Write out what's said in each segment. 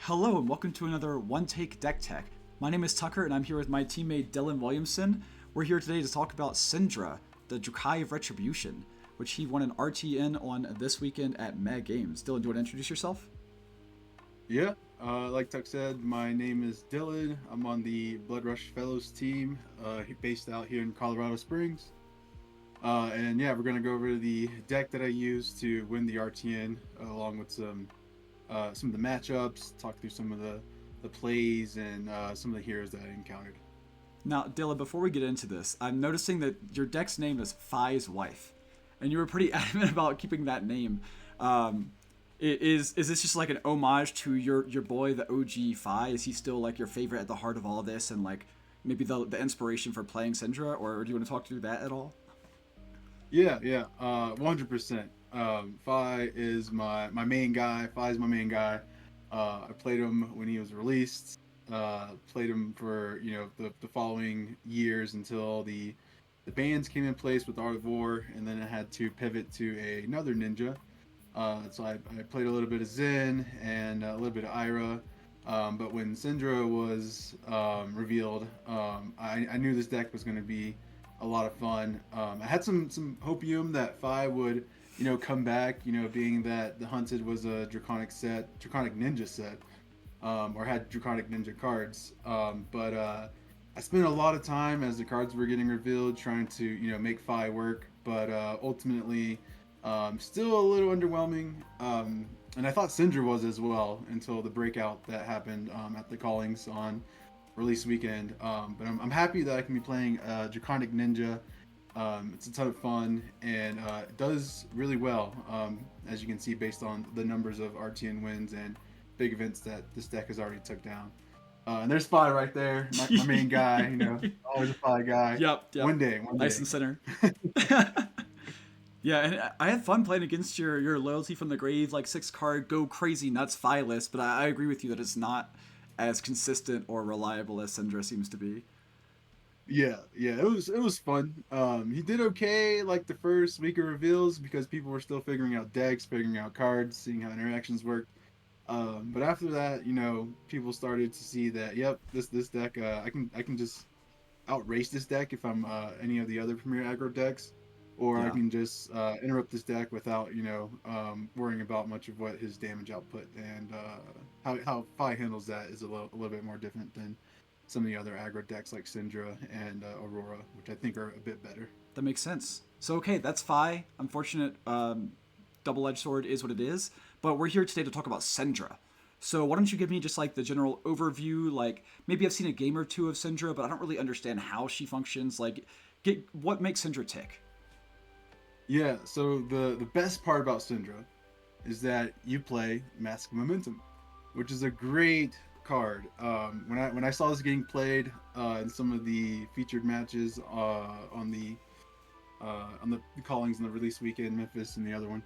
Hello and welcome to another OneTake DeckTech. My name is Tucker and I'm here with my teammate Dylan Williamson. We're here today to talk about Cindra, the Drukai of Retribution, which he won an RtN on this weekend at Mag Games. Dylan, do you want to introduce yourself? Yeah, like Tuck said, my name is Dylan. I'm on the Blood Rush Fellows team, based out here in Colorado Springs. And yeah, we're gonna go over the deck that I used to win the RTN, along with some of the matchups, talk through some of the plays and some of the heroes that I encountered. Now, Dylan, before we get into this, I'm noticing that your deck's name is FaB's Life, and you were pretty adamant about keeping that name. Is this just like an homage to your boy, the OG FaB? Is he still like your favorite at the heart of all of this, and like maybe the inspiration for playing Cindra, or do you want to talk through that at all? Yeah, 100%. FI is my main guy. FI is my main guy. I played him when he was released. Played him for the following years until the bans came in place with Art of War, and then I had to pivot to another ninja. So I played a little bit of Zen and a little bit of Ira. But when Cindra was revealed, I knew this deck was going to be a lot of fun. I had some hopium that Fi would come back. Being that the Hunted was a draconic ninja set, or had draconic ninja cards. But I spent a lot of time as the cards were getting revealed trying to make Fi work. But ultimately, still a little underwhelming. And I thought Cindra was as well until the breakout that happened at the callings on release weekend. But I'm happy that I can be playing Draconic Ninja. It's a ton of fun and it does really well, as you can see based on the numbers of RTN wins and big events that this deck has already took down. And there's Spy right there, my main guy. Always a Spy guy. Yep. One day. Nice and center. Yeah, and I had fun playing against your loyalty from the grave, like 6 card, go crazy nuts Fi list, but I agree with you that it's not as consistent or reliable as Cindra seems to be. Yeah, it was fun. He did okay like the first week of reveals because people were still figuring out decks, figuring out cards, seeing how interactions worked. But after that, people started to see that this deck, I can just outrace this deck if I'm any of the other premier aggro decks, or I Yeah, can just interrupt this deck without worrying about much of what his damage output, and how Fi handles that is a little bit more different than some of the other aggro decks like Cindra and Aurora, which I think are a bit better. that makes sense. So, okay, that's Fi. Unfortunate double-edged sword is what it is, but we're here today to talk about Cindra. So why don't you give me just like the general overview? Like maybe I've seen a game or two of Cindra, but I don't really understand how she functions. Like, get what makes Cindra tick? Yeah, so the best part about Cindra is that you play Mask of Momentum, which is a great card. When I saw this getting played in some of the featured matches on the callings in the release weekend, Memphis and the other one,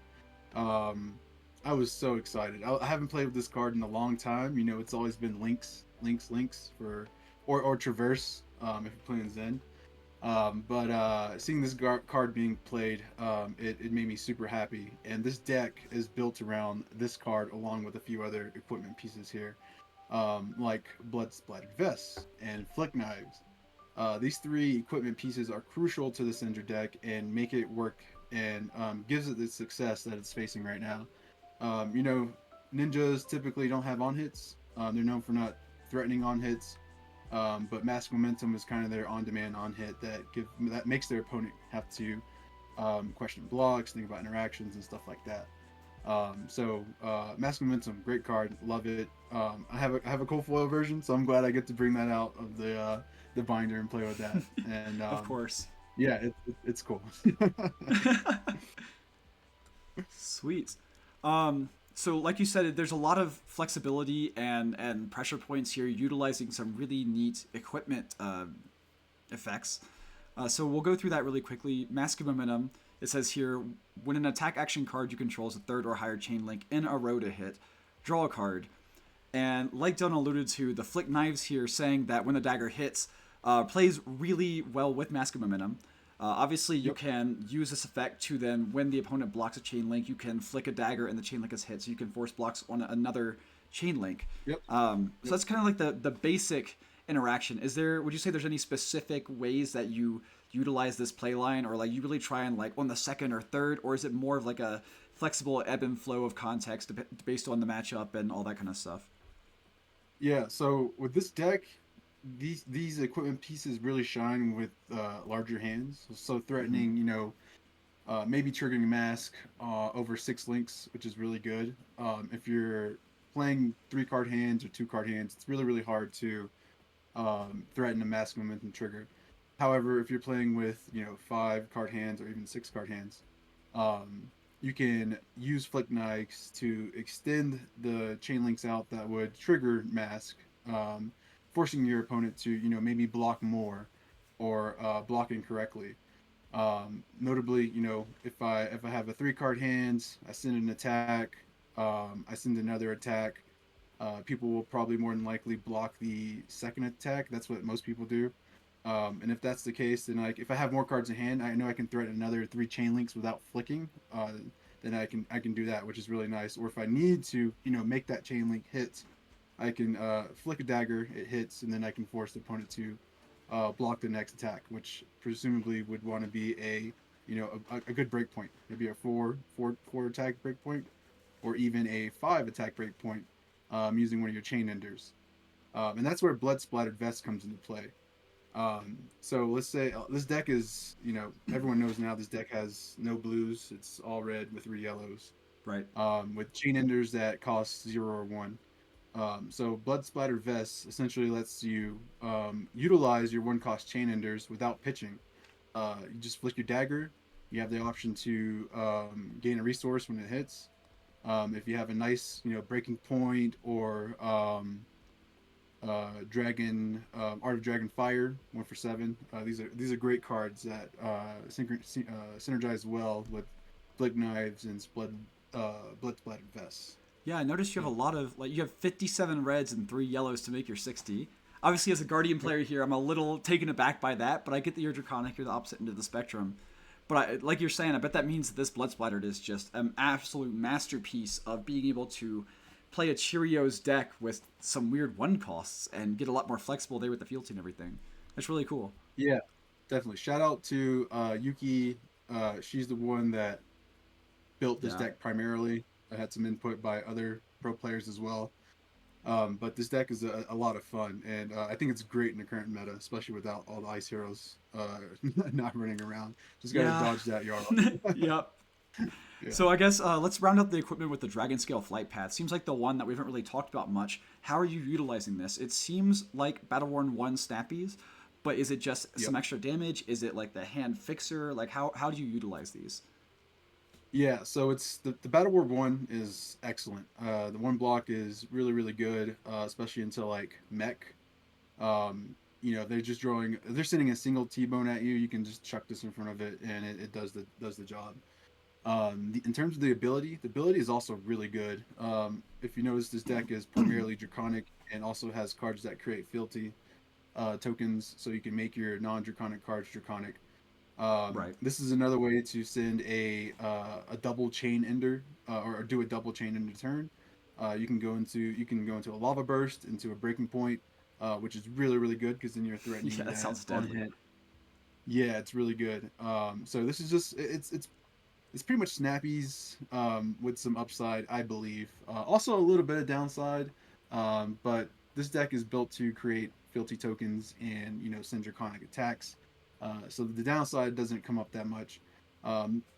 I was so excited. I haven't played with this card in a long time. It's always been links for or traverse if you're playing Zen. But seeing this card being played, it made me super happy. And this deck is built around this card along with a few other equipment pieces here, like Blood Splattered Vests and Flick Knives. These 3 equipment pieces are crucial to the Cindra deck and make it work and gives it the success that it's facing right now. Ninjas typically don't have on hits. They're known for not threatening on hits. But Mask Momentum is kind of their on-demand on-hit that makes their opponent have to question blocks, think about interactions and stuff like that. So Mask Momentum, great card, love it. I have a cold foil version, so I'm glad I get to bring that out of the binder and play with that. And Of course. yeah, it's cool. Sweet. So, like you said, there's a lot of flexibility and pressure points here, utilizing some really neat equipment effects. So we'll go through that really quickly. Mask of Momentum. It says here, when an attack action card you control is a 3rd or higher chain link in a row to hit, draw a card. And like Dylan alluded to, the Flick Knives here saying that when the dagger hits, plays really well with Mask of Momentum. Obviously, you can use this effect to then, when the opponent blocks a chain link, you can flick a dagger and the chain link is hit, so you can force blocks on another chain link. Yep. So Yep. that's kind of like the basic interaction. Would you say there's any specific ways that you utilize this play line, or like you really try and like on the second or third, or is it more of like a flexible ebb and flow of context based on the matchup and all that kind of stuff? Yeah. So with this deck, these equipment pieces really shine with larger hands. So Mm-hmm. threatening, maybe triggering a mask over 6 links, which is really good. If you're playing 3 card hands or 2 card hands, it's really really hard to threaten a mask momentum trigger. However, if you're playing with 5 card hands or even 6 card hands, um, you can use flick knives to extend the chain links out that would trigger mask, um, forcing your opponent to maybe block more or block incorrectly. Notably, if I have a 3 card hands, I send an attack, I send another attack. People will probably more than likely block the second attack. That's what most people do. And if that's the case, then like if I have more cards in hand, I know I can threaten another 3 chain links without flicking. Then I can do that, which is really nice. Or if I need to, make that chain link hit, I can flick a dagger, it hits, and then I can force the opponent to block the next attack, which presumably would want to be a good break point, maybe a four attack break point, or even a 5 attack break point, using one of your chain enders. And that's where blood splattered vest comes into play. So let's say this deck is, everyone knows now this deck has no blues. It's all red with 3 yellows, Right. with chain enders that cost 0 or 1. So blood splattered vest essentially lets you utilize your 1 cost chain enders without pitching. You just flick your dagger. You have the option to gain a resource when it hits. If you have a nice, breaking point or Art of Dragon Fire, 1 for 7. These are great cards that synergize well with flick knives and blood splattered vests. Yeah, I noticed you have So, a lot of like you have 57 reds and 3 yellows to make your 60. Obviously, as a Guardian yep. player here, I'm a little taken aback by that, but I get that you're Draconic, you're the opposite end of the spectrum. But like you're saying, I bet that means that this Blood Splattered is just an absolute masterpiece of being able to play a Cheerios deck with some weird one costs and get a lot more flexible there with the fealty and everything. That's really cool. Yeah, definitely. Shout out to Yuki. She's the one that built this Yeah. deck primarily. I had some input by other pro players as well. But this deck is a lot of fun, and I think it's great in the current meta, especially without all the ice heroes not running around. Just got to Yeah. dodge that Jarl. Yep. Yeah. So I guess let's round up the equipment with the Dragon Scale Flight Path. Seems like the one that we haven't really talked about much. How are you utilizing this? It seems like Battle Worn 1 snappies, but is it just Yep. some extra damage? Is it like the hand fixer? Like how do you utilize these? Yeah, so it's the Battle War one is excellent. The one block is really really good, especially into like mech. They're sending a single T-bone at you. You can just chuck this in front of it, and it does the job. In terms of the ability is also really good. If you notice, this deck is primarily draconic and also has cards that create fealty tokens, so you can make your non-draconic cards draconic. Right. This is another way to send a double chain ender, or do a double chain ender turn. You can go into a lava burst, into a breaking point, which is really really good because then you're Yeah, threatening that that sounds on deadly. hit. Yeah, it's really good. So this is just it's pretty much snappies, with some upside, I believe. Also a little bit of downside, but this deck is built to create fealty tokens and send draconic attacks. So the downside doesn't come up that much.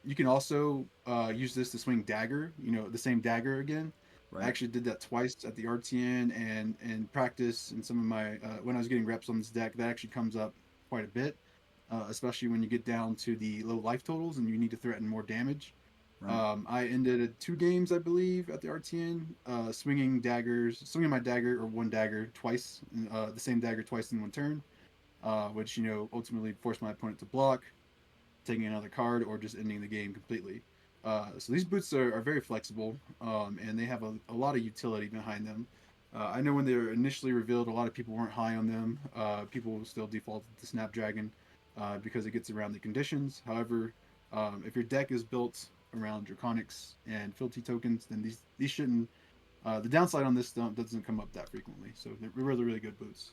You can also use this to swing dagger, the same dagger again. I Right. actually did that twice at the RTN and practice, and some of my when I was getting reps on this deck. That actually comes up quite a bit, especially when you get down to the low life totals and you need to threaten more damage. Right. I ended 2 games, I believe, at the RTN, swinging my dagger or one dagger twice, the same dagger twice in one turn, which ultimately forced my opponent to block, taking another card, or just ending the game completely. So these boots are very flexible, and they have a lot of utility behind them. I know when they were initially revealed, a lot of people weren't high on them. People still defaulted to Snapdragon because it gets around the conditions. However, if your deck is built around Draconics and Fealty tokens, then these shouldn't The downside on this doesn't come up that frequently, so they're really really good boots.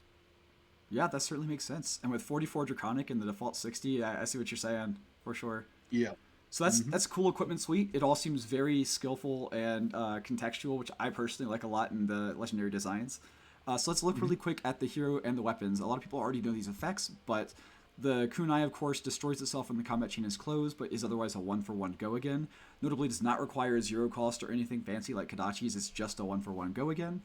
Yeah, that certainly makes sense. And with 44 Draconic and the default 60, I see what you're saying for sure. Yeah. So that's a cool equipment suite. It all seems very skillful and contextual, which I personally like a lot in the legendary designs. So let's look really quick at the hero and the weapons. A lot of people already know these effects, but the kunai, of course, destroys itself when the combat chain is closed, but is otherwise a 1-for-1 go again. Notably, does not require a 0 cost or anything fancy like Kadachi's. It's just a 1-for-1 go again.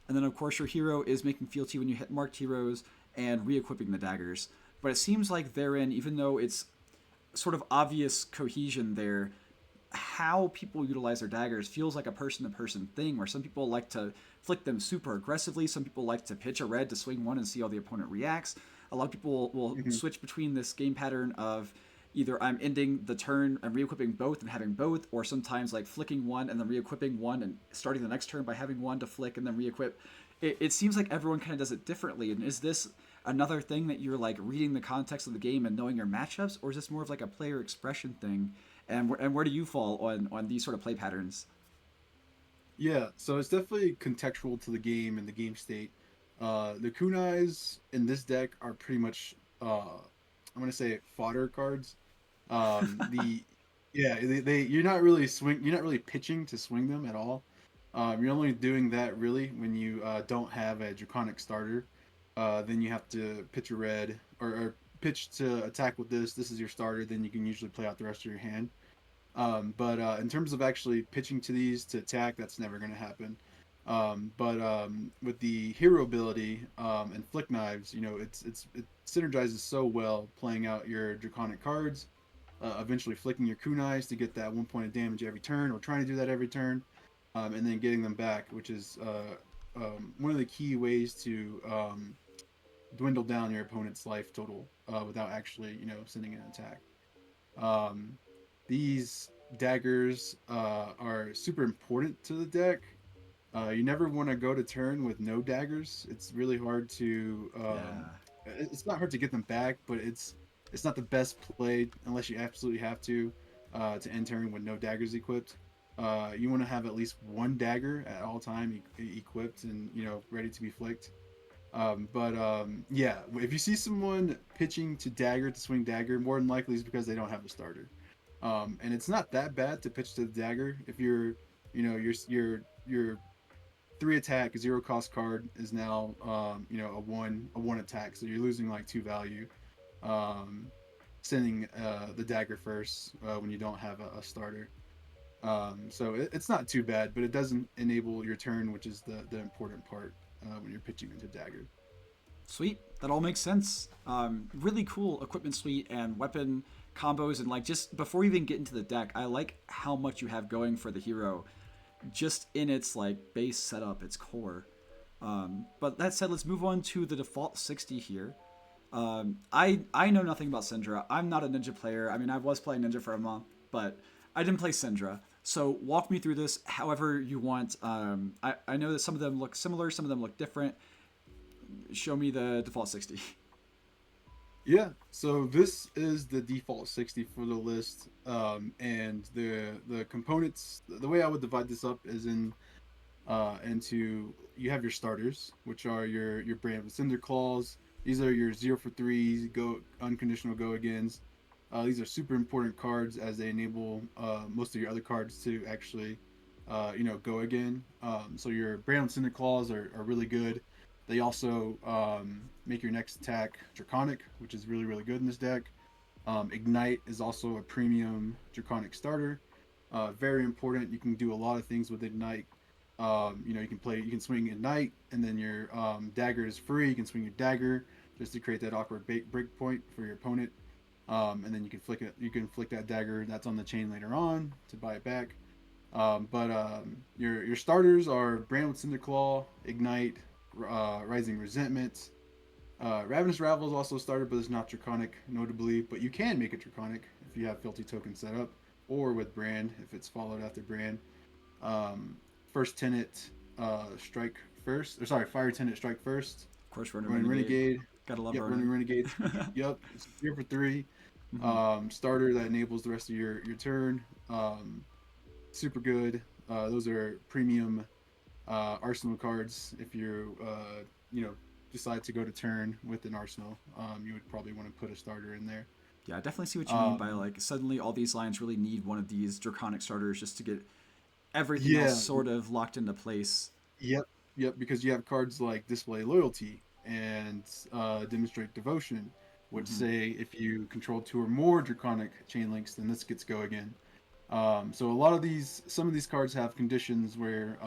And then, of course, your hero is making fealty when you hit marked heroes and re-equipping the daggers. But it seems like therein, even though it's sort of obvious cohesion there, how people utilize their daggers feels like a person-to-person thing, where some people like to flick them super aggressively, some people like to pitch a red to swing one and see how the opponent reacts. A lot of people will switch between this game pattern of either I'm ending the turn and re-equipping both and having both, or sometimes like flicking one and then re-equipping one and starting the next turn by having one to flick and then re-equip. It seems like everyone kind of does it differently. And is this another thing that you're like reading the context of the game and knowing your matchups, or is this more of like a player expression thing? And where do you fall on these sort of play patterns? Yeah, so it's definitely contextual to the game and the game state. The kunais in this deck are pretty much, I'm gonna say fodder cards. The yeah, you're not really you're not really pitching to swing them at all. You're only doing that really when you don't have a draconic starter. Then you have to pitch a red or pitch to attack with this. This is your starter. Then you can usually play out the rest of your hand. But in terms of actually pitching to these to attack, that's never going to happen. But with the hero ability and flick knives, you know, it synergizes so well playing out your draconic cards, eventually flicking your kunais to get that 1 point of damage every turn, or trying to do that every turn, and then getting them back, which is one of the key ways to dwindle down your opponent's life total without actually, you know, sending an attack. Um, these daggers are super important to the deck. You never want to go to turn with no daggers. It's really hard to. Yeah. It's not hard to get them back, but it's not the best play unless you absolutely have to end turn with no daggers equipped. You want to have at least one dagger at all time equipped and, you know, ready to be flicked. Yeah, if you see someone pitching to dagger to swing dagger, more than likely is because they don't have a starter. And it's not that bad to pitch to the dagger if you're, you know, your 3 attack 0 cost card is now you know, a one attack, so you're losing like 2 value. Sending the dagger first when you don't have a starter. So it's not too bad, but it doesn't enable your turn, which is the important part when you're pitching into dagger. Sweet, that all makes sense. Really cool equipment suite and weapon combos, and like just before you even get into the deck, I like how much you have going for the hero, just in its like base setup, its core. But that said, let's move on to the default 60 here. I know nothing about Cindra. I'm not a Ninja player. I mean, I was playing Ninja for a month, but I didn't play Cindra. So walk me through this however you want. I know that some of them look similar, some of them look different. Show me the default 60. Yeah, so this is the default 60 for the list, and the components. The way I would divide this up is into, you have your starters, which are your brand with Cinder Claws. These are your 0 for 3s, go unconditional go agains. These are super important cards as they enable most of your other cards to actually, you know, go again. So your brand with Cinder Claws are really good. They also make your next attack Draconic, which is really, really good in this deck. Ignite is also a premium Draconic starter. Very important. You can do a lot of things with Ignite. You know, you can swing Ignite, and then your dagger is free. You can swing your dagger just to create that awkward break point for your opponent. And then you can flick it. You can flick that dagger that's on the chain later on to buy it back. Your starters are Brand with Cinder Claw, Ignite, Rising Resentment. Ravenous Ravel is also started, but it's not Draconic, notably. But you can make it Draconic if you have Filthy Token set up, or with Brand if it's followed after Brand. First Tenet, strike first. Or sorry, Fire Tenet, strike first. Of course, Running Renegade. Gotta love Yep, running. Running Renegade. Yep, it's 0 for 3. Starter that enables the rest of your turn. Super good. Those are premium arsenal cards. If you you know decide to go to turn with an arsenal, you would probably want to put a starter in there. Yeah, I definitely see what you mean by Um, like suddenly all these lines really need one of these draconic starters just to get everything else yeah, sort of locked into place. yep, yep. Because you have cards like display loyalty and demonstrate devotion, which Hmm. say if you control two or more draconic chain links, then this gets go again. So a lot of these, some of these cards have conditions where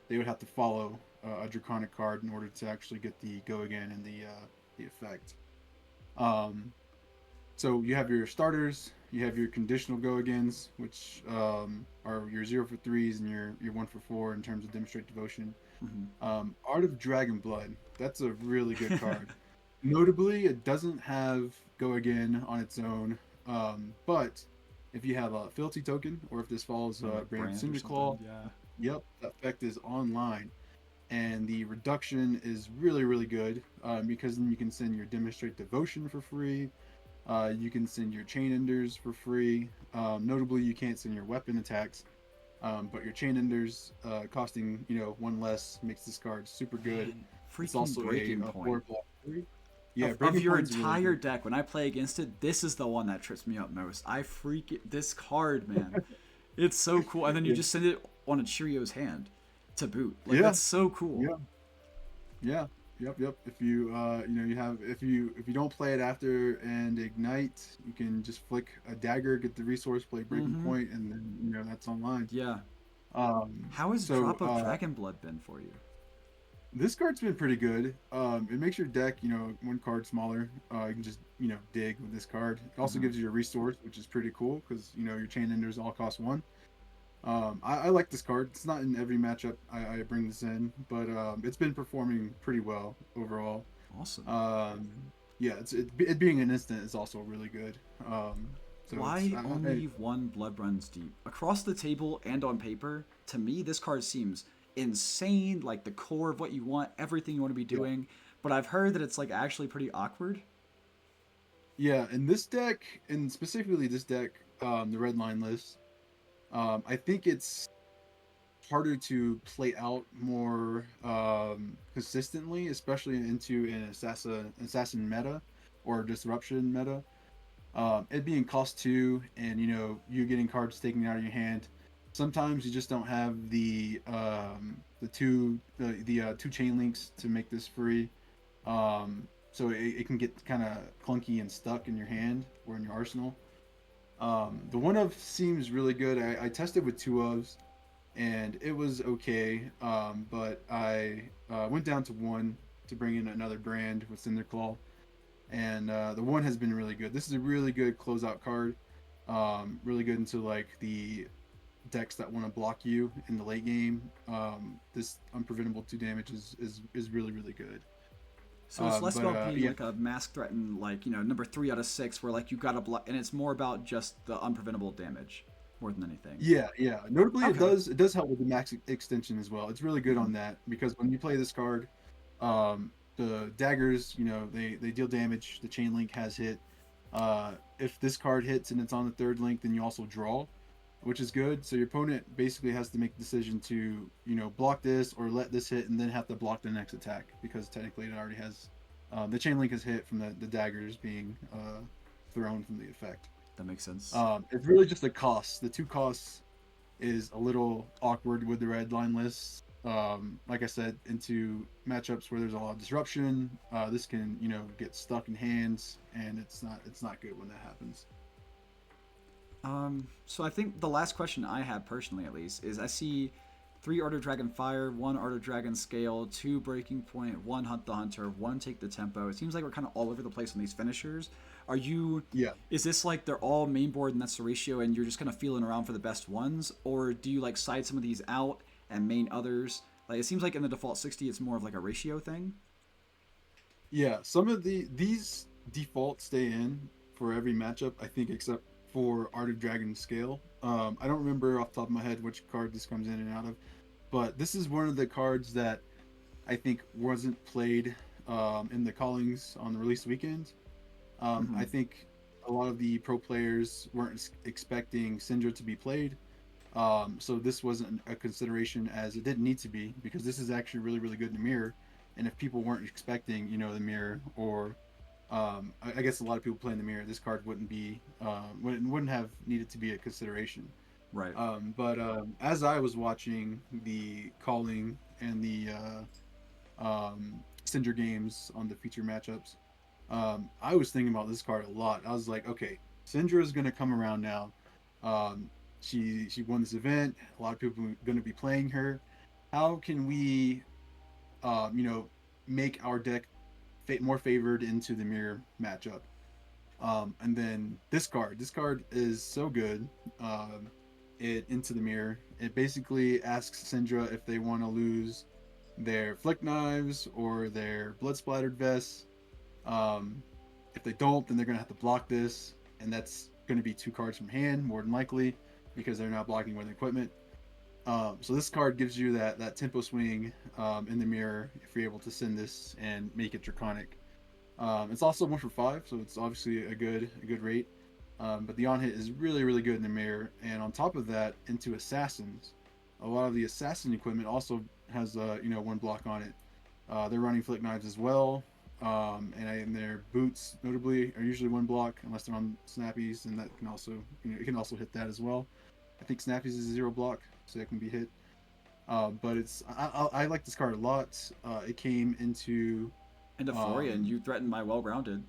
they would have to follow a draconic card in order to actually get the go again and the effect. Um, so you have your starters, you have your conditional go agains, which are your 0 for 3s and your 1 for 4 in terms of demonstrate devotion. Hmm. Art of Dragon Blood, that's a really good card. Notably, it doesn't have go again on its own, but if you have a fealty token or if this follows Or like Brand brand or Cinder something. Claw, Yeah. yep, that effect is online. And the reduction is really, really good because then you can send your Demonstrate Devotion for free. You can send your Chain Enders for free. Notably, you can't send your weapon attacks, but your Chain Enders costing, one less makes this card super good. Man, It's freaking also breaking a 4 point. block 3. Yeah, Of Breaking your Point's really entire good. deck, when I play against it, this is the one that trips me up most. I freak it, this card, man. It's so cool. And then you Yeah, just send it on a Cheerio's hand to boot. Like yeah, that's so cool. yeah, yeah. Yep, yep. If you you have if you don't play it after and ignite, you can just flick a dagger, get the resource, play Breaking Mm-hmm. Point, and then that's online. Yeah. How has So Drop of Dragon Blood been for you? this card's been pretty good. It makes your deck, one card smaller. You can just, dig with this card. It also Mm-hmm. gives you a resource, which is pretty cool because, your chain enders all cost one. I like this card. It's not in every matchup I bring this in, but it's been performing pretty well overall. Awesome. Um, yeah, it being an instant is also really good. So it's Why only one Blood Runs Deep? Across the table and on paper, to me, this card seems insane, like the core of what you want, everything you want to be yeah, doing. But I've heard that it's like actually pretty awkward. yeah. In this deck, and specifically this deck, the red line list, I think it's harder to play out more consistently, especially into an assassin meta or disruption meta. It being cost two, and you getting cards taken out of your hand. Sometimes you just don't have the two chain links to make this free. So it can get kind of clunky and stuck in your hand or in your arsenal. The one of seems really good. I tested with two ofs and it was okay. But I went down to one to bring in another brand with Cinderclaw, and the one has been really good. This is a really good closeout card. Really good into like the decks that want to block you in the late game. This unpreventable 2 damage is really really good. So it's less But about being yeah, like a mask threat and like, number 3 out of 6 where like you gotta block, and it's more about just the unpreventable damage more than anything. yeah, yeah. Notably, it Okay. does help with the max extension as well. It's really good Hmm. on that because when you play this card, the daggers, they deal damage. The chain link has hit. If this card hits and it's on the third link, then you also draw, which is good. So your opponent basically has to make the decision to block this or let this hit and then have to block the next attack because technically it already has the chain link has hit from the daggers being thrown from the effect. That makes sense. It's really just the costs. The two costs is a little awkward with the red line lists. Like I said, into matchups where there's a lot of disruption, this can get stuck in hands, and it's not good when that happens. So I think the last question I have personally, at least, is I see 3 Art of Dragon Fire, 1 Art of Dragon Scale, 2 Breaking Point, 1 Hunt the Hunter, 1 Take the Tempo. It seems like we're kind of all over the place on these finishers. Are you? Yeah, Is this like they're all main board and that's the ratio, and you're just kind of feeling around for the best ones, or do you like side some of these out and main others? Like it seems like in the default 60, it's more of like a ratio thing. yeah. Some of these default stay in for every matchup, I think, except for Art of Dragon Scale. I don't remember off the top of my head which card this comes in and out of, but this is one of the cards that I think wasn't played in the callings on the release weekend. Mm-hmm. I think a lot of the pro players weren't expecting Cindra to be played. So this wasn't a consideration as it didn't need to be because this is actually really really good in the mirror. And if people weren't expecting, the mirror or I guess a lot of people playing the mirror, this card wouldn't be wouldn't have needed to be a consideration. Right. But as I was watching the calling and the Cindra games on the feature matchups, I was thinking about this card a lot. I was like, okay, Cindra is going to come around now. She won this event. A lot of people are going to be playing her. How can we, um, you know, make our deck more favored into the mirror matchup? And then this card is so good. It into the mirror. It basically asks Syndra if they want to lose their flick knives or their blood splattered vests. Um, if they don't, then they're gonna have to block this, and that's gonna be 2 cards from hand more than likely because they're not blocking with equipment. So this card gives you that tempo swing in the mirror if you're able to send this and make it draconic. It's also 1 for 5, so it's obviously a good rate. But the on hit is really really good in the mirror, and on top of that, into assassins, a lot of the assassin equipment also has 1 block on it. They're running flick knives as well, and their boots notably are usually 1 block unless they're on snappies, and that can also it can also hit that as well. I think snappies is a 0 block, so it can be hit. But I like this card a lot. It came into And a Florian, um, you threatened my well-rounded.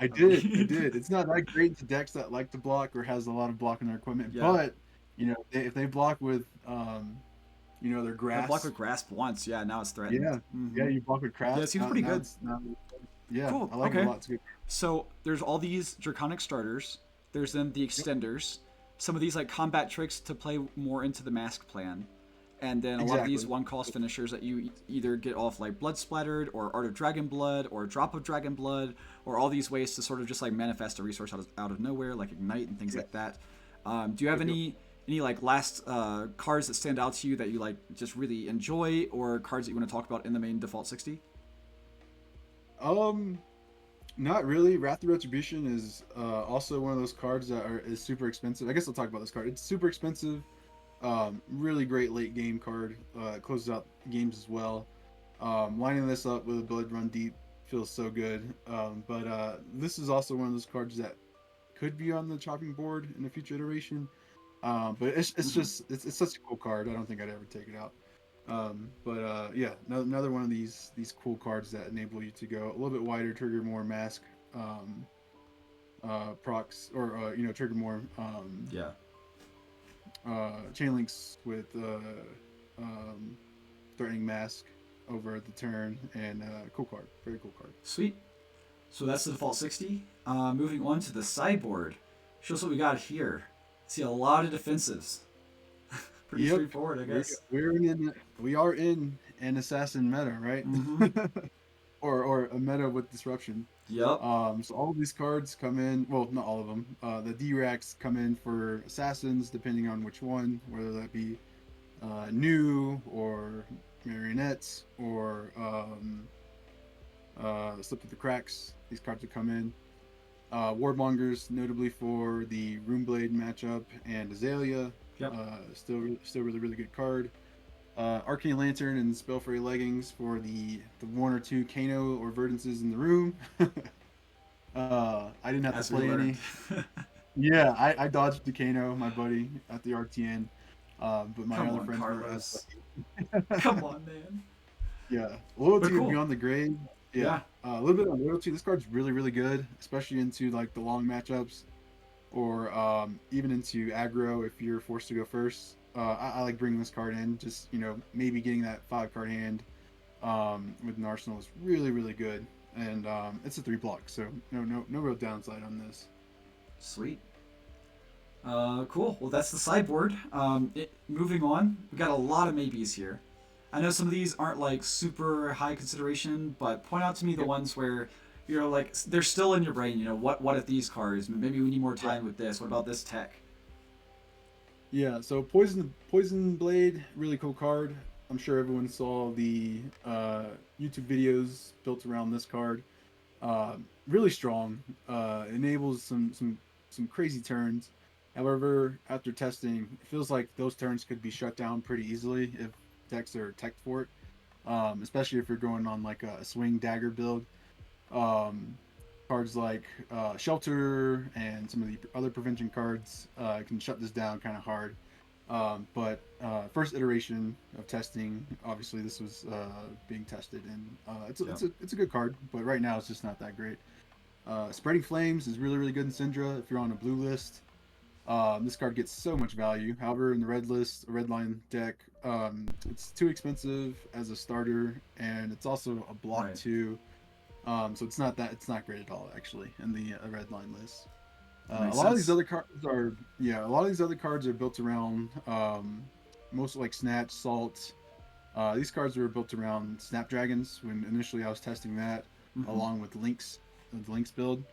I I did. I mean, did. It's not that great to decks that like to block or has a lot of block in their equipment, yeah. but if they block with their If I block grass, with grasp once, yeah, now it's threatened. yeah, yeah, Mm-hmm. you block with Yeah, grass. it seems Now, pretty now good. it's now, yeah, Cool. I like it a Okay. lot. It's good. So there's all these draconic starters. There's then the Yep, extenders. Some of these like combat tricks to play more into the mask plan. And then a lot of these exactly. one cost finishers that you either get off like Blood Splattered or Art of Dragon Blood or Drop of Dragon Blood or all these ways to sort of just like manifest a resource out of nowhere, like Ignite and things Yeah. like that. Do you have Yep, yep. any like last cards that stand out to you that you like just really enjoy, or cards that you want to talk about in the main default 60? Um, Not really. Wrath of Retribution is also one of those cards is super expensive. I guess I'll talk about this card. It's super expensive. Really great late game card. It closes out games as well. Lining this up with a Blood Run Deep feels so good. But this is also one of those cards that could be on the chopping board in a future iteration. But it's Mm-hmm. just it's such a cool card. I don't think I'd ever take it out. But yeah, another one of these cool cards that enable you to go a little bit wider, trigger more mask um, procs, or trigger more Yeah. chain links with um, threatening mask over the turn, and cool card, very cool card. Sweet. So that's the default 60. Moving on to the sideboard. Show us what we got here. See a lot of defensives. Pretty Yep, straightforward, I guess. we are in an assassin meta, right? Mm-hmm. or a meta with disruption. Yep. So all of these cards come in. Well, not all of them. The D-Racks come in for assassins, depending on which one, whether that be new or marionettes or slip of the cracks. These cards would come in. Wardmongers, notably for the Runeblade matchup, and Azalea, Yep. still really really good card. Arcane Lantern and Spellfairy Leggings for the 1 or 2 Kano or Verdances in the room. I didn't have to As we play learned. any. Yeah, I dodged the Kano, my buddy, at the RtN. But my Come other on, friends were as Carlos. lucky. Come on, man. Yeah, But loyalty of cool. Beyond the Grave. Yeah, Yeah. a little bit on loyalty. This card's really really good, especially into like the long matchups, or even into aggro if you're forced to go first. I like bringing this card in. Just maybe getting that 5 card hand with an arsenal is really really good, and it's a 3 block, so no real downside on this. Sweet. Cool. Well, that's the sideboard. Moving on, we got a lot of maybes here. I know some of these aren't like super high consideration, but point out to me the Yep. ones where you're like they're still in your brain. What if these cards? Maybe we need more Yeah. time with this. What about this tech? Yeah. So poison blade, really cool card. I'm sure everyone saw the YouTube videos built around this card. Really strong. Enables some crazy turns. However, after testing, it feels like those turns could be shut down pretty easily if decks are tech for it. Especially if you're going on like a swing dagger build. Um, Cards like Shelter and some of the other prevention cards can shut this down kind of hard. But first iteration of testing, obviously this was being tested, and Yep. it's a good card, but right now it's just not that great. Spreading Flames is really really good in Cindra if you're on a blue list. This card gets so much value. However, in the red list, a red line deck, it's too expensive as a starter, and it's also a block Right. two. So it's not great at all actually in the red line list. That A makes lot of these sense. other cards are yeah, a lot of these other cards are built around most like Snatch, Salt. These cards were built around Snapdragons when initially I was testing that Hmm. along with Lynx, the Lynx build.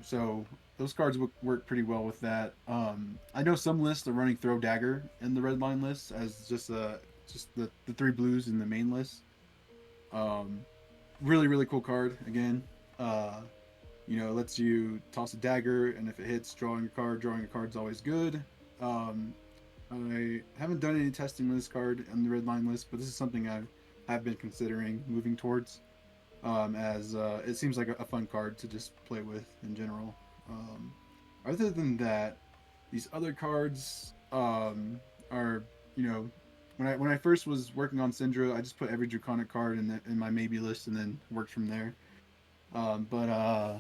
So those cards work pretty well with that. I know some lists are running Throw Dagger in the red line list as just the three blues in the main list. Um, Really really cool card again. Uh, it lets you toss a dagger, and if it hits, drawing a card. Drawing a card's always good. Um, I haven't done any testing with this card on the red line list, but this is something I have been considering moving towards. As it seems like a fun card to just play with in general. Um, Other than that, these other cards are when I first was working on Syndra, I just put every draconic card in my maybe list and then worked from there. But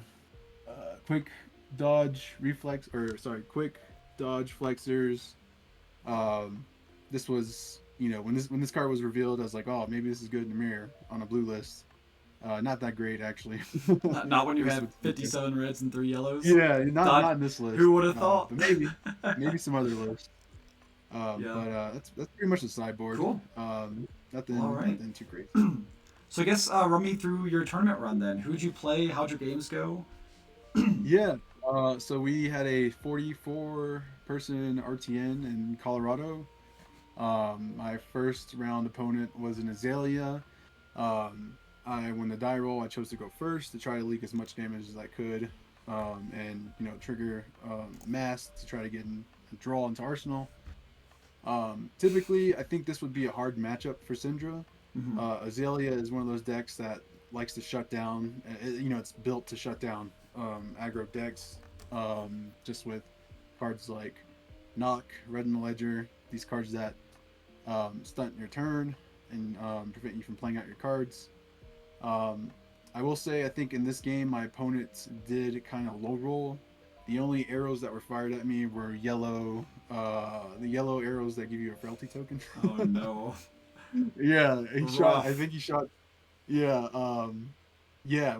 quick dodge reflex or sorry, quick dodge flexors. Um, this was when this card was revealed, I was like, oh, maybe this is good in the mirror on a blue list. Not that great actually. Not when you This had would 57 reds and 3 yellows. yeah, Dodge. not in this list, Who would have thought? but maybe some other list. Yeah. But that's pretty much the sideboard. Cool. Well, all right. Nothing too crazy. So I guess run me through your tournament run then. Who'd you play? How'd your games go? Yeah. So we had a 44 person RTN in Colorado. My first round opponent was an Azalea. I when the die roll, I chose to go first to try to leak as much damage as I could, and trigger mass to try to get a draw into Arsenal. Typically, I think this would be a hard matchup for Syndra. Hmm. Azalea is one of those decks that likes to shut down. It's built to shut down aggro decks. Just with cards like Knock, Red in the Ledger, these cards that stunt your turn and prevent you from playing out your cards. Um, I will say, I think in this game, my opponent did kind of low roll. The only arrows that were fired at me were the yellow arrows that give you a frailty token. Oh no. Yeah, he shot. I Rough. think he shot. Yeah, yeah.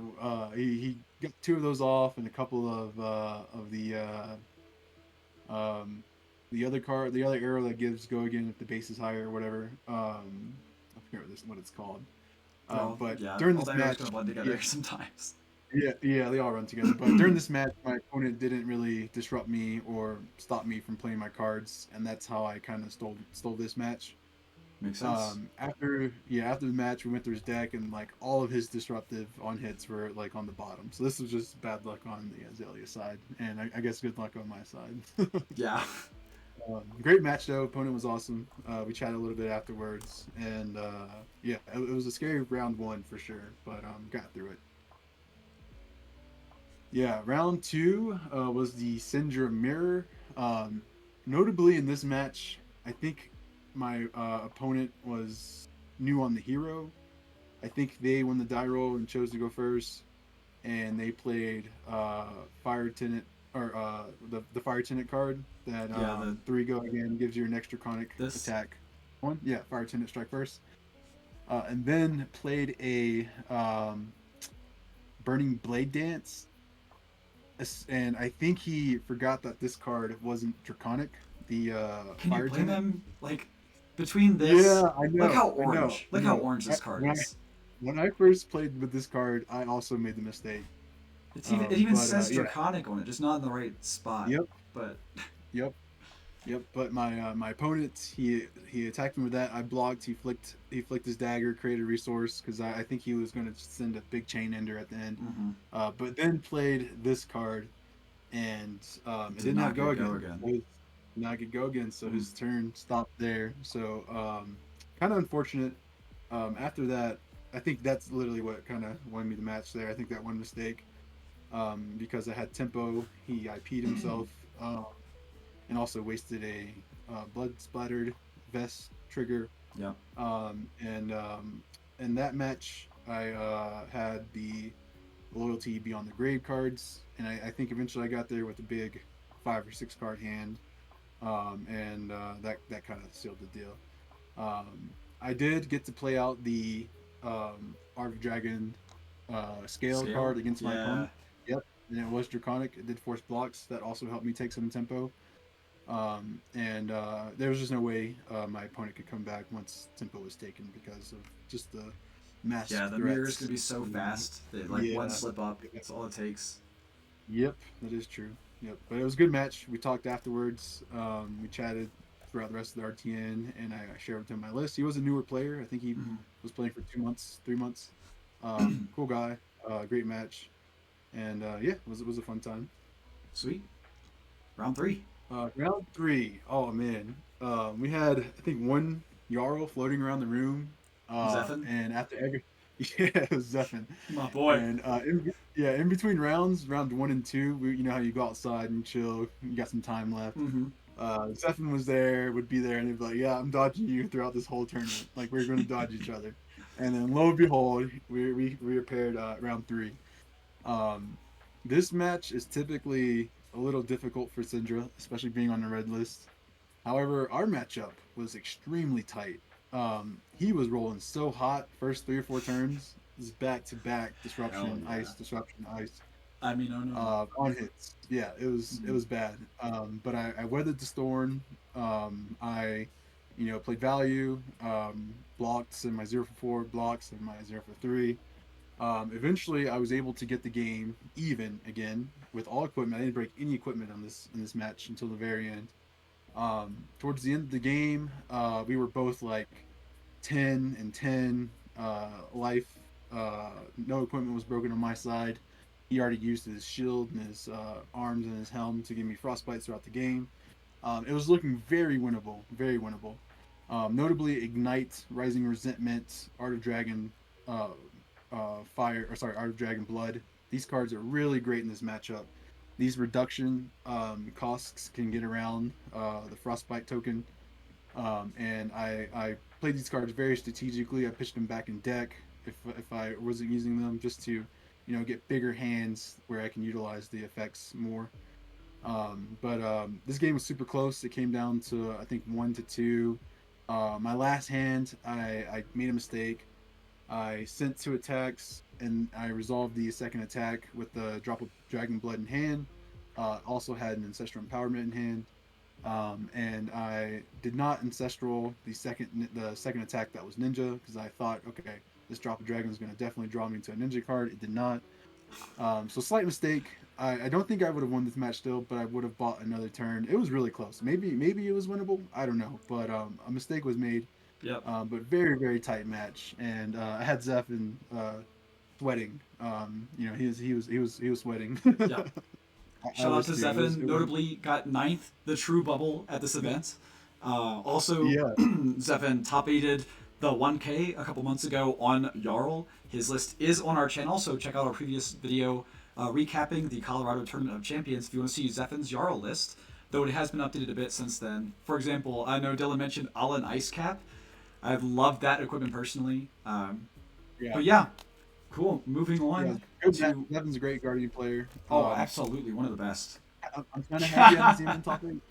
He got two of those off, and a couple of um, the other arrow that gives go again if the base is higher or whatever. I forget what it's called. Well, But yeah. during All this the arrows kind match, of blend yeah, together sometimes. yeah, they all run together. But during this match, my opponent didn't really disrupt me or stop me from playing my cards, and that's how I kind of stole this match. Makes sense. After the match, we went through his deck, and like all of his disruptive on hits were like on the bottom. So this was just bad luck on the Azalea side, and I guess good luck on my side. Yeah. Great match though. Opponent was awesome. We chatted a little bit afterwards, and yeah, it was a scary round one for sure, but got through it. Yeah, round two was the Cindra Mirror. Um, Notably in this match, I think my opponent was new on the hero. I think they won the die roll and chose to go first, and they played Fire Tenant or the Fire Tenant card that Yeah. The three go again gives you an extra chronic this. attack. One, yeah, Fire Tenant strike first, and then played a Burning Blade Dance, and I think he forgot that this card wasn't draconic. The Can you Fire blame Tenant. him? Like between Yeah, this, I look know, how I know, orange. I Look how know. orange this card is. When I first played with this card, I also made the mistake. It even But says yeah, draconic on it, just not in the right spot. yep, But yep, yep. But my opponent, he attacked me with that. I blocked. He flicked his dagger, created a resource because I think he was going to send a big chain ender at the end. mhm. But then played this card, and it Did didn't not have go get go again. again. It was not get go again, so Mm. his turn stopped there. So kind of unfortunate. After that, I think that's literally what kind of won me the match there. I think that one mistake, because I had tempo, he IP'd himself, and also wasted a blood splattered vest trigger. Yeah. In that match, I had the loyalty beyond the grave cards, and I think eventually I got there with a big 5 or 6 card hand, and that kind of sealed the deal. I did get to play out the Art of Dragon scale Scale. card against my Yeah. opponent. Yep, and it was draconic. It did force blocks. That also helped me take some tempo. And there was just no way my opponent could come back once tempo was taken because of just the massive Yeah, the mirror's threats. gonna be so fast that like one Yeah. slip up, that's all it takes. Yep, that is true. Yep, but it was a good match. We talked afterwards. We chatted throughout the rest of the RTN, and I shared with him my list. He was a newer player. I think he Mm-hmm. was playing for 2 months, 3 months. Cool guy. Great match, and yeah, it was a fun time. Sweet. Round 3. Round three. Oh man, we had I think one Jarl floating around the room, Zephan. and after every yeah, it was Zephan. My boy. And in between rounds, round 1 and 2, you know how you go outside and chill. You got some time left. Mm-hmm. Zephan was there, would be there, and he'd be like, "Yeah, I'm dodging you throughout this whole tournament. Like we're going to dodge each other." And then lo and behold, we repaired round 3. Um, this match is typically a little difficult for Cindra, especially being on the red list. However, our matchup was extremely tight. He was rolling so hot first 3 or 4 turns. This back to back Hell disruption, yeah. disruption, ice. I mean, oh no. On hits. Yeah, it Mm-hmm. was bad. But I weathered the storm. I, played value. Blocked in my 0 for 4, blocks in my 0 for 3. Eventually, I was able to get the game even again with all equipment. I didn't break any equipment on this match until the very end. Towards the end of the game, we were both like 10 and 10 life. No equipment was broken on my side. He already used his shield and his arms and his helm to give me frostbite throughout the game. It was looking very winnable, very winnable. Notably, Ignite, Rising Resentment, Art of Dragon, Art of Dragon Blood. These cards are really great in this matchup. These reduction costs can get around the Frostbite token, and I played these cards very strategically. I pitched them back in deck if I wasn't using them, just to get bigger hands where I can utilize the effects more. But this game was super close. It came down to I think 1 to 2. My last hand, I made a mistake. I sent 2 attacks and I resolved the second attack with the drop of Dragon Blood in hand. Also had an Ancestral Empowerment in hand. And I did not Ancestral the second attack that was Ninja, because I thought, okay, this drop of Dragon is going to definitely draw me to a Ninja card. It did not. So slight mistake. I don't think I would have won this match still, but I would have bought another turn. It was really close. Maybe it was winnable. I don't know, but a mistake was made. Yep. But very very tight match, and I had Zephan sweating. He was sweating. Yep. I Shout out was to too. Zephan. Notably got 9th, the true bubble at this event. Also, Yeah. Zephan top 8'd the 1K a couple months ago on Jarl. His list is on our channel, so check out our previous video recapping the Colorado Tournament of Champions if you want to see Zephan's Jarl list, though it has been updated a bit since then. For example, I know Dylan mentioned Allen Ice Cap. I've loved that equipment personally. Yeah. But yeah, cool. Moving Yeah. on Good. to... Zephan's a great Guardian player. Oh, absolutely. One of the best. I'm kind of happy I didn't see him in top 8.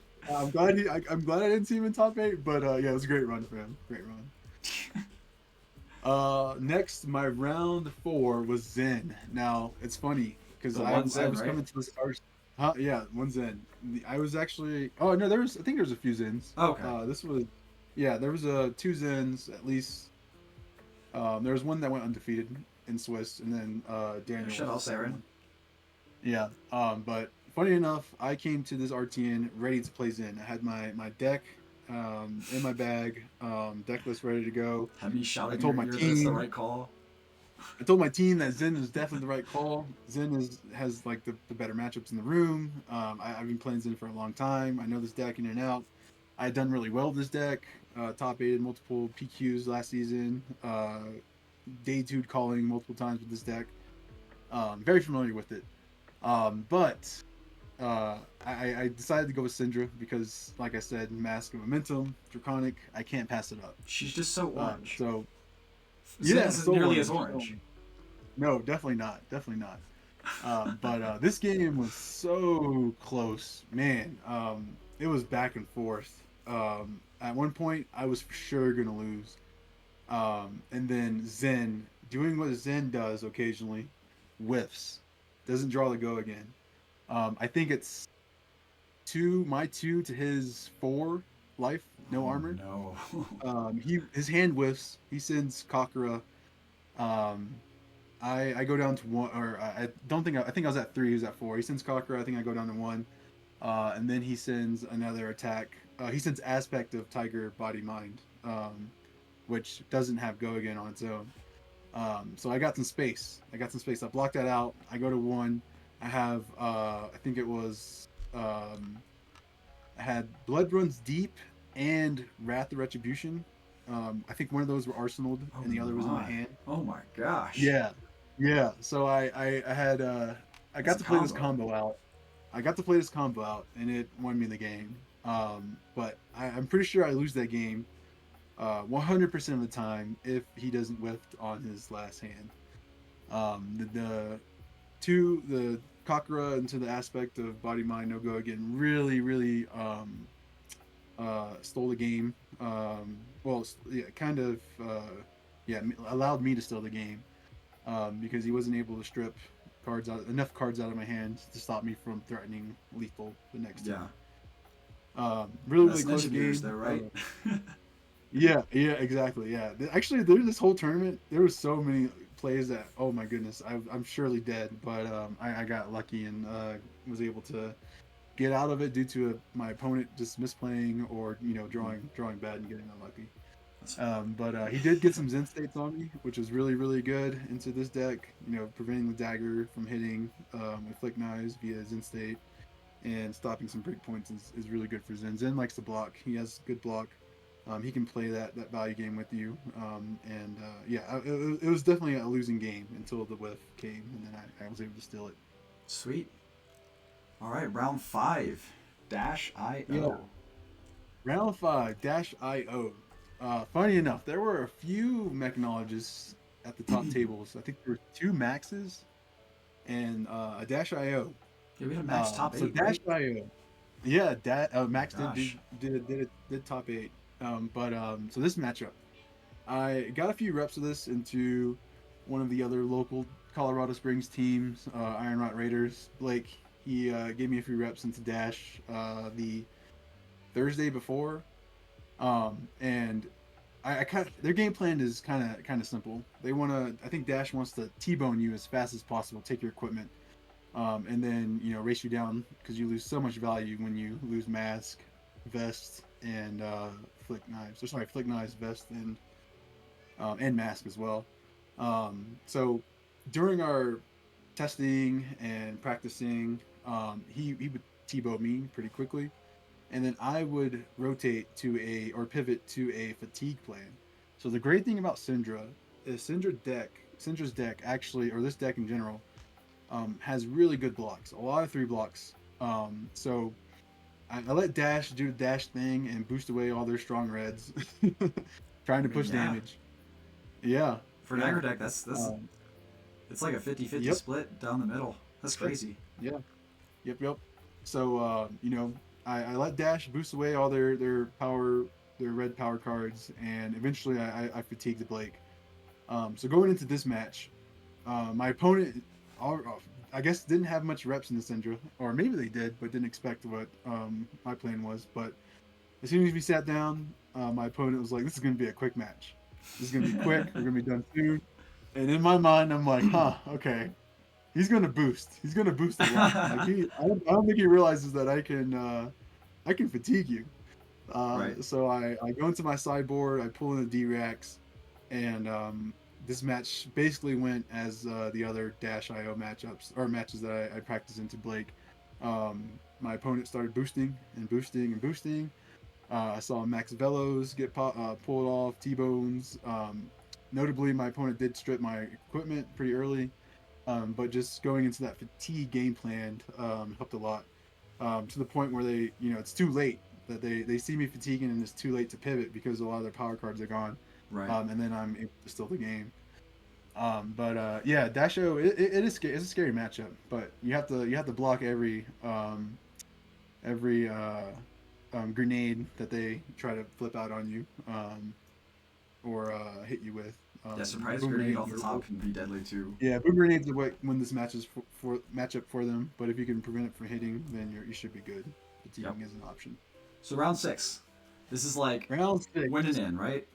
I'm glad I didn't see him in top 8, but yeah, it was a great run for him. Great run. Next, my round 4 was Zen. Now it's funny because I was right? coming to this first. Yeah, one Zen. I was actually. Oh no, I think there's a few Zens. Oh, okay. This was. Yeah, there was 2 Zens at least. There was one that went undefeated in Swiss, and then Daniel. Shout out Saren. Yeah. But funny enough, I came to this RTN ready to play Zen. I had my deck in my bag, deck list ready to go. Have me shouting I told in my your ear that's the team. right call. I told my team that Zen is definitely the right call. Zen has like the better matchups in the room. I've been playing Zen for a long time. I know this deck in and out. I had done really well with this deck. Top 8 in multiple PQs last season. Day 2 calling multiple times with this deck. Very familiar with it. But I decided to go with Cindra because, like I said, Mask of Momentum, Draconic, I can't pass it up. She's just so orange. So Zen yeah, isn't so nearly as orange. No, definitely not. Definitely not. But this game was so close, man. It was back and forth. At one point, I was for sure gonna lose. And then Zen, doing what Zen does occasionally, whiffs, doesn't draw the go again. I think it's my 2 to his 4 life, no armor. No. His hand whiffs. He sends Kakura. I go down to 1, or I think I was at 3. He was at 4. He sends Kakura. I think I go down to 1, and then he sends another attack. He sends Aspect of Tiger Body Mind, which doesn't have go again on its own. So I got some space. I blocked that out. I go to 1. I have I think it was I had Blood Runs Deep and Wrath of Retribution. I think one of those were arsenaled and the other was in my hand. Oh my gosh. Yeah. So I had I got to play this combo out. And it won me the game. But I'm pretty sure I lose that game 100% of the time if he doesn't whiff on his last hand. The Kakura into the Aspect of Body Mind no go again really stole the game. Allowed me to steal the game because he wasn't able to strip enough cards out of my hand to stop me from threatening lethal the next time. Really close game though, right? Yeah, exactly. Yeah, actually, through this whole tournament, there was so many plays that, oh my goodness, I'm surely dead, but I got lucky and was able to get out of it due to my opponent just misplaying or drawing bad and getting unlucky. But he did get some Zen states on me, which is really good into this deck. Preventing the dagger from hitting with Flick Knives via Zen state and stopping some break points is really good for Zen. Zen likes to block. He has good block. He can play that value game with you. It was definitely a losing game until the whiff came, and then I was able to steal it. Sweet. All right, round 5, -IO. Yeah. Round 5, -IO. Funny enough, there were a few Mechnologists at the top tables. I think there were 2 Maxes and a -IO. Yeah, we had a Max top 8. So right? -IO. Yeah, Max did top 8. So this matchup, I got a few reps of this into one of the other local Colorado Springs teams, Iron Rot Raiders. Blake, he gave me a few reps into Dash the Thursday before, and I their game plan is kind of simple. I think Dash wants to T-bone you as fast as possible, take your equipment, and then race you down because you lose so much value when you lose Mask, Vest, and Flick Knives. Flick Knives, Vest, and Mask as well. So during our testing and practicing, he would T-bow me pretty quickly, and then I would rotate pivot to a fatigue plan. So the great thing about Cindra is Cindra's deck actually, or this deck in general, has really good blocks. A lot of 3 blocks. So I let Dash do the Dash thing and boost away all their strong reds, trying to push damage. Yeah. For an aggro deck, that's it's like a 50-50 split down the middle. That's crazy. Yeah. Yep. So I let Dash boost away all their red power cards, and eventually I fatigued Blake. So going into this match, my opponent, I guess, didn't have much reps in the Cindra, or maybe they did, but didn't expect what my plan was. But as soon as we sat down, my opponent was like, "This is going to be a quick match. This is going to be quick. We're going to be done soon." And in my mind, I'm like, okay. He's going to boost. He's going to boost a lot. I don't think he realizes that I can fatigue you. Right. So I go into my sideboard, I pull in the D-Racks, and this match basically went as the other Dash IO matchups or matches that I practiced into Blake. My opponent started boosting and boosting and boosting. I saw Max Velos get pulled off, T-Bones. Notably, my opponent did strip my equipment pretty early, but just going into that fatigue game plan helped a lot. To the point where they, it's too late that they see me fatiguing and it's too late to pivot because a lot of their power cards are gone. Right. And then I'm able to steal the game. Yeah, Dasho it's a scary matchup, but you have to block every grenade that they try to flip out on you, or hit you with. Surprise boom grenade grenades off the top can be deadly too. Yeah, boom grenades are what win this matches for matchup for them. But if you can prevent it from hitting, then you should be good. Fatiguing is an option. So round 6, this is like round 6 winning in, right?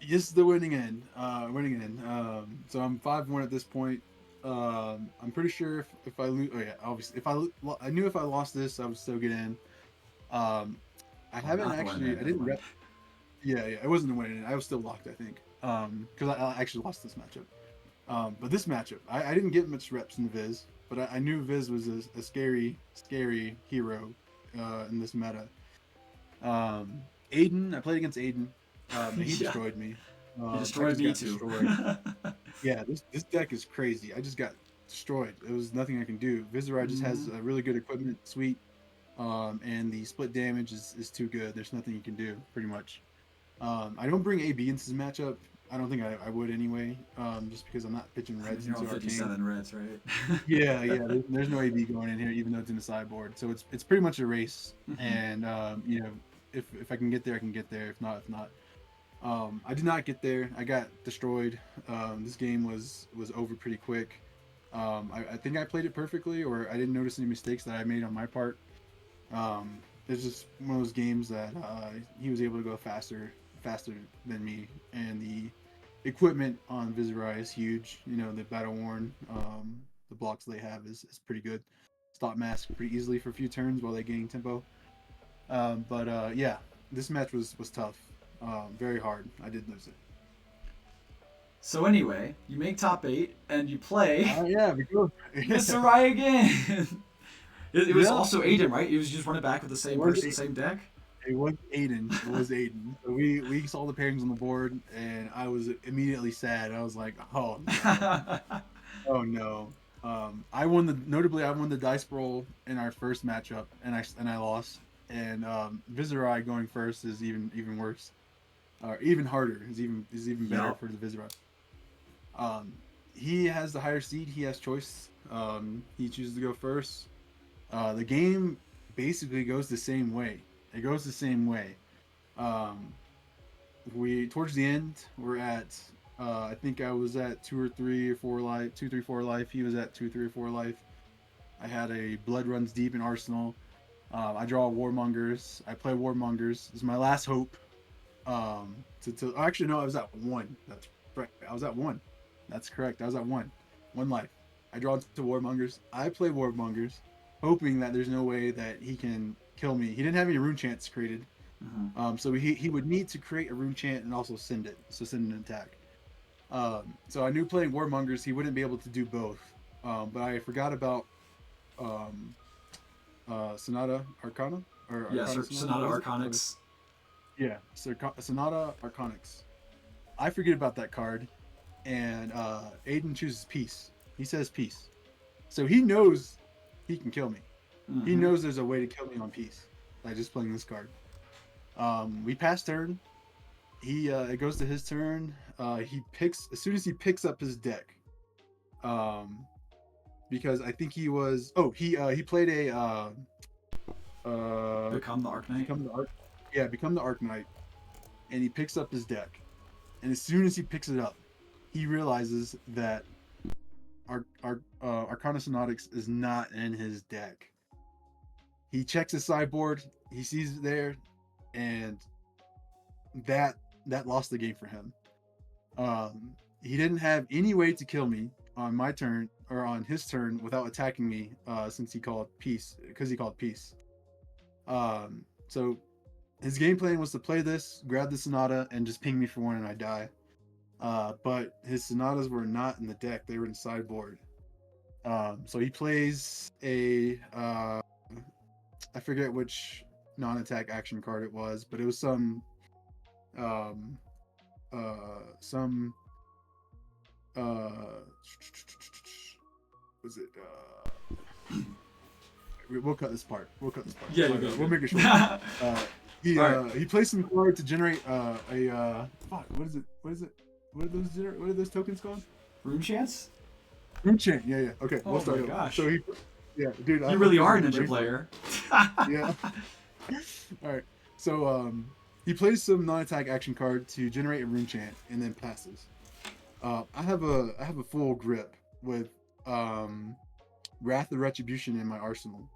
Yes, the winning end. So I'm 5-1 at this point. I'm pretty sure if I lose, obviously I knew if I lost this, I would still get in. I haven't actually. I didn't rep. Yeah, it wasn't the winning. I was still locked, I think. Because I actually lost this matchup. But this matchup, I didn't get much reps in Viz, but I knew Viz was a scary hero in this meta. Aiden, I played against Aiden. He destroyed me. He destroyed me too. Yeah, this deck is crazy. I just got destroyed. There was nothing I can do. Viserai just has a really good equipment suite, and the split damage is too good. There's nothing you can do, pretty much. I don't bring AB into this matchup. I don't think I would anyway, just because I'm not pitching reds into You're on 57 Arcane. reds, right? Yeah. There's no AB going in here, even though it's in the sideboard. So it's pretty much a race, and if I can get there, I can get there. If not, not. I did not get there. I got destroyed. This game was over pretty quick. I think I played it perfectly, or I didn't notice any mistakes that I made on my part. It's just one of those games that he was able to go faster than me, and the equipment on Viserai is huge. The battle worn, the blocks they have is pretty good. Stop mask pretty easily for a few turns while they gain tempo. Yeah, this match was tough. Very hard. I did lose it. So anyway, you make top 8 and you play. We go. Viserai again. It was also Aiden, right? He was just running back with the same person, same deck. It was Aiden. So we saw the pairings on the board, and I was immediately sad. I was like, oh no. Oh no. Notably I won the dice roll in our first matchup, and I lost. And Viserai going first is even worse, or even harder. Is even better for the Viserai. He has the higher seed. He has choice. He chooses to go first. The game basically goes the same way. It goes the same way. We towards the end, we're at. I think I was at 2 or 3 or 4 life. 2, 3, 4 life. He was at 2, 3, or 4 life. I had a blood runs deep in Arsenal. I draw Warmongers. I play Warmongers. This is my last hope. Actually, no, I was at 1. That's right. I was at 1. That's correct. I was at 1. 1 life. I draw to Warmongers. I play Warmongers, hoping that there's no way that he can kill me. He didn't have any rune chants created. So he would need to create a rune chant and also send it. So send an attack. So I knew playing Warmongers, he wouldn't be able to do both. But I forgot about Sonata Arcana? Sonata Arcanics. Yeah, Sonata Arcanics. I forget about that card, and Aiden chooses peace. He says peace. So he knows he can kill me. He knows there's a way to kill me on peace by just playing this card. We pass turn. It goes to his turn. He picks as soon as he picks up his deck. Because I think he was. Oh, he played a. Become the Arknight. Become the Arknight, and he picks up his deck, and as soon as he picks it up, he realizes that Arcana Sonatics is not in his deck. He checks his sideboard, he sees it there, and that lost the game for him. He didn't have any way to kill me on my turn or on his turn without attacking me, since he called peace. So his game plan was to play this, grab the Sonata, and just ping me for 1 and I die. but his Sonatas were not in the deck; they were in sideboard. So he plays a I forget which non-attack action card it was, but it was um some was it we'll cut this part. We'll cut this part. Yeah, we'll make it short. He plays some card to generate fuck, what is it? What are those tokens called? Room chance? Room chant. Yeah. Okay, Oh we'll start. my gosh. So dude, You really are a ninja player. Yeah. All right. So he plays some non-attack action card to generate a rune chant and then passes. I have a full grip with Wrath of Retribution in my arsenal.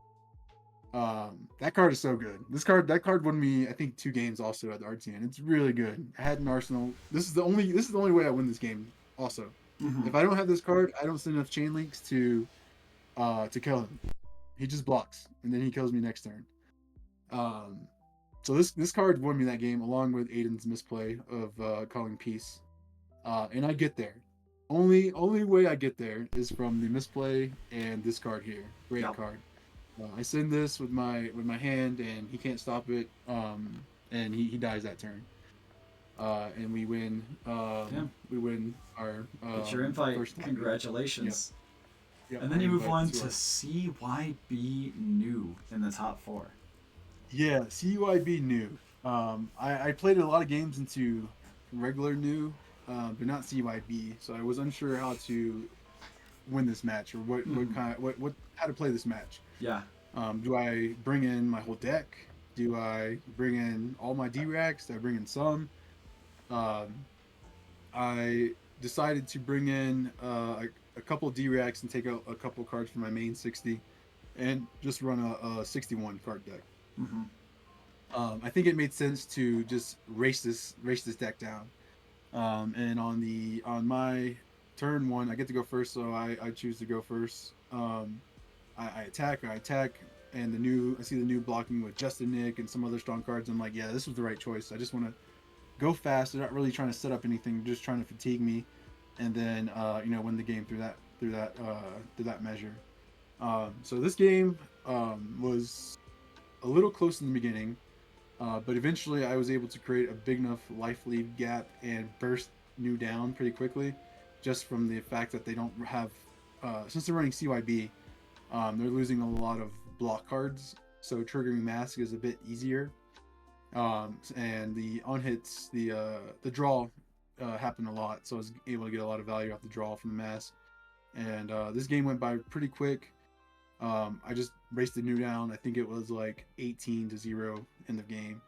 That card is so good. That card won me I think 2 games also at the RtN. It's really good. I had an arsenal. This is the only way I win this game. Also, if I don't have this card, I don't send enough chain links to kill him. He just blocks and then he kills me next turn. So this card won me that game along with Aiden's misplay of calling peace. And I get there. Only way I get there is from the misplay and this card here. Great card. I send this with my hand and he can't stop it. And he dies that turn. And we win. We win our. It's your invite. Congratulations. Yep, and then you move on to CYB Nuu in the top 4. Yeah, CYB Nuu. I played a lot of games into regular Nuu, but not CYB. So I was unsure how to win this match or what how to play this match. Yeah. Do I bring in my whole deck? Do I bring in all my D-Racks? Do I bring in some? I decided to bring in a couple D-Racks and take out a couple cards from my main 60 and just run a 61 card deck. I think it made sense to just race this deck down. And on my turn 1, I get to go first, so I choose to go first. I attack, and I see the Nuu blocking with Justin Nick and some other strong cards. I'm like, yeah, this was the right choice. I just want to go fast. They're not really trying to set up anything, just trying to fatigue me, and then win the game through that measure. So this game was a little close in the beginning, but eventually I was able to create a big enough life lead gap and burst Nuu down pretty quickly, just from the fact that they don't have since they're running CYB, they're losing a lot of block cards, so triggering mask is a bit easier. And the on hits, the draw happened a lot, so I was able to get a lot of value off the draw from the mask. And this game went by pretty quick. I just raced the Nuu down. I think it was like 18-0 in the game.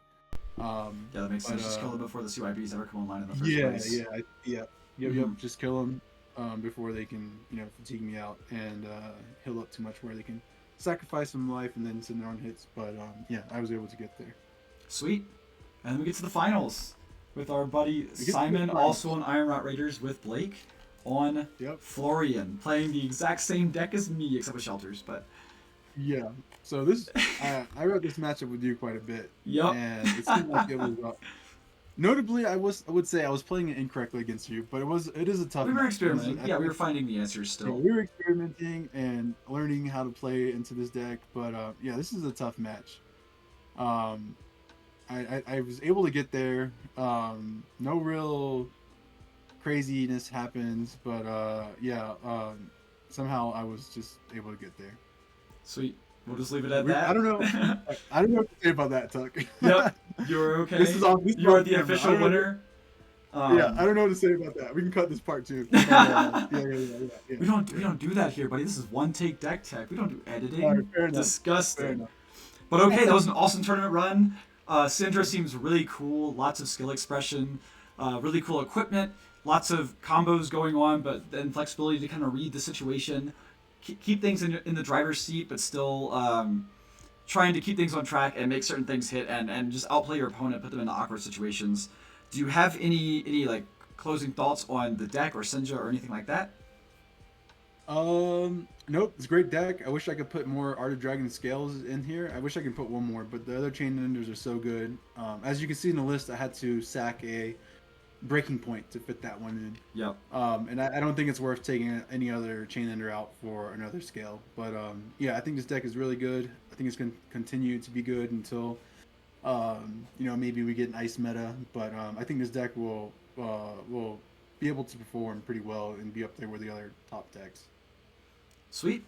Yeah, that makes sense. Just kill them before the CYBs ever come online in the first place. Yep. Just kill them before they can, fatigue me out and heal up too much where they can sacrifice some life and then send their own hits. But I was able to get there. Sweet. And then we get to the finals with our buddy Simon, also on Iron Rot Raiders with Blake on Florian, playing the exact same deck as me except with shelters, but yeah. So this I wrote this matchup with you quite a bit. Yep. And it seemed like it was notably I would say I was playing it incorrectly against you, but it is a tough match. We were experimenting. We were finding the answers still. We were experimenting and learning how to play into this deck, but this is a tough match. I was able to get there. No real craziness happens, but somehow I was just able to get there. Sweet. We'll just leave it at that. I don't know what to say about that, Tuck. Yep. You're okay. You're the official winner. I don't know what to say about that. We can cut this part too. We don't do that here, buddy. This is OneTake DeckTech. We don't do editing. Right, Disgusting. But okay, that was an awesome tournament run. Cindra seems really cool. Lots of skill expression. Really cool equipment. Lots of combos going on, but then flexibility to kind of read the situation. Keep things in the driver's seat, but still trying to keep things on track and make certain things hit and just outplay your opponent, put them in awkward situations. Do you have any like closing thoughts on the deck or Cindra or anything like that? Nope, it's a great deck. I wish I could put more Art of Dragon scales in here. I wish I could put one more, but the other chain enders are so good. As you can see in the list, I had to sack a breaking point to fit that one in. Yep. And I don't think it's worth taking any other chain ender out for another scale. But yeah, I think this deck is really good. I think it's going to continue to be good until maybe we get an ice meta. But I think this deck will be able to perform pretty well and be up there with the other top decks. Sweet.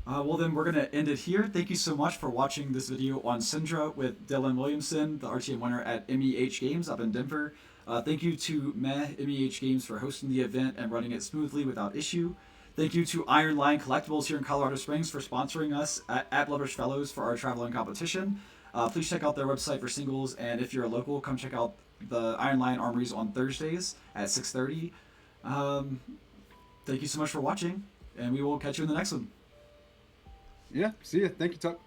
Well, then we're going to end it here. Thank you so much for watching this video on Cindra with Dylan Williamson, the RtN winner at MEH Games up in Denver. Thank you to MEH Games for hosting the event and running it smoothly without issue. Thank you to Iron Lion Collectibles here in Colorado Springs for sponsoring us at Blubber's Fellows for our traveling competition. Please check out their website for singles, and if you're a local, come check out the Iron Lion Armories on Thursdays at 6:30. Thank you so much for watching, and we will catch you in the next one. Yeah, see ya. Thank you, Tuck.